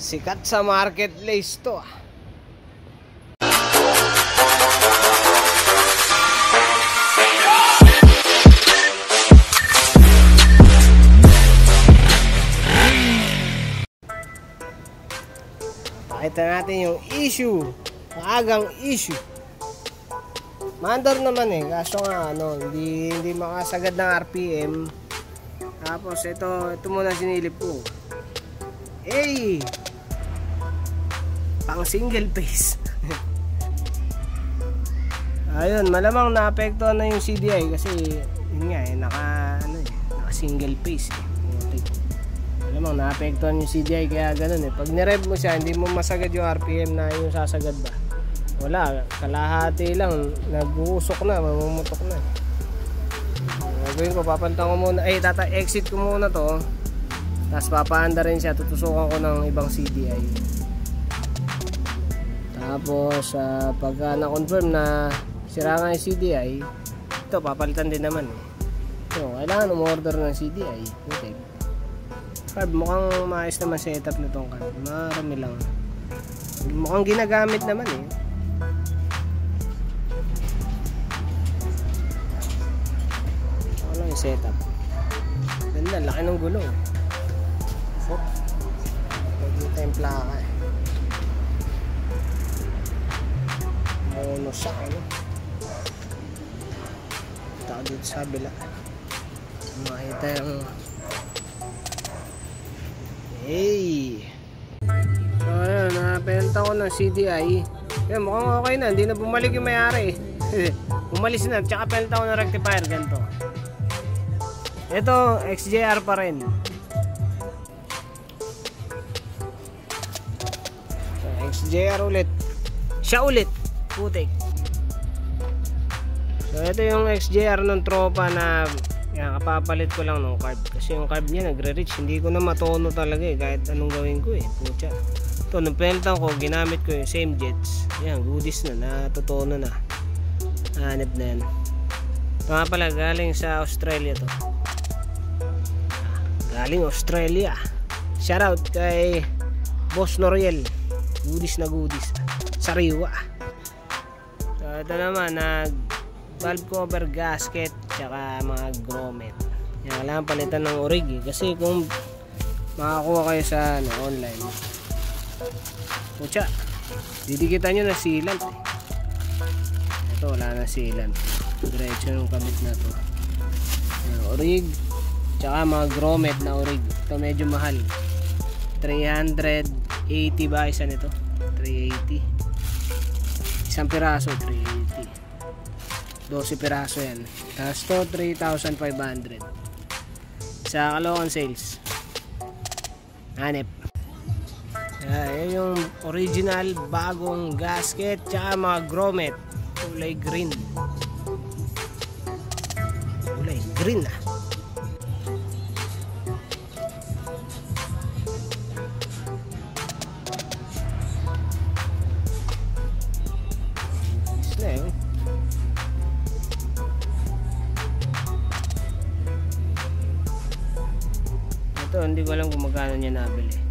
Sikat sa marketplace to. Pakita natin yung issue. Maagang issue. Mandar naman eh. Kaso nga hindi makasagad ng RPM. Tapos ito muna sinilip ko. Hey! Pang single phase. Ayun, malamang naapektuhan na yung CDI kasi yun nga naka single phase eh. Malamang naapektuhan yung CDI kaya ganun eh. Pag nirev mo siya, hindi mo masagad yung RPM na yung sasagad ba. Wala, kalahati lang, nag-uusok na, mamumutok na. Gagawin ko, papalitan ko muna, exit ko muna to. Tapos papaanda rin siya, tutusukan ko ng ibang CDI. Tapos pagka na-confirm na sira nga yung CDI, ito papalitan din naman eh. So, kailangan umorder ng CDI. Okay. Carb, mukhang maayos naman setup na itong carb. Marami lang. Mukhang ginagamit naman eh. Ito lang yung setup. Ganda, laki ng gulong. So, pagkita yung plaka eh. Mono siya ito dito sa bila makita yung so ayun, napenta ko ng CDI yan, mukhang okay na, hindi na bumalik yung mayari umalis na, tsaka penta ko ng rectifier ganito ito, XJR pa rin so, XJR ulit siya ulit putik. So ito yung XJR ng tropa na yan, kapapalit ko lang ng carb kasi yung carb niya nagre-reach, hindi ko na matono talaga eh kahit anong gawin ko eh, putya. Ito nung penaltan ko, ginamit ko yung same jets, yan, goodies na, natutono na, hanip na yan. Ito nga pala, galing sa Australia to, galing Australia. Shoutout kay Boss Noriel, goodies na goodies, sariwa. Ito naman, valve cover, gasket, tsaka mga grommet. Yan, kailangan palitan ng orig eh. Kasi kung makakuha kayo sa online, putya, didikitan nyo na sealant eh. Ito, wala na sealant. Diretso yung kabit na to. Orig, tsaka mga grommet na orig. Ito medyo mahal. 380 ba isa nito? 380. Isang piraso 380, 12 piraso yan. Tapos to 3,500 sa Caloocan sales. Hanep. Yan yung original bagong gasket tsaka mga grommet, kulay green. Kulay green ah. Ito hindi ko alam kung magkano niya nabili.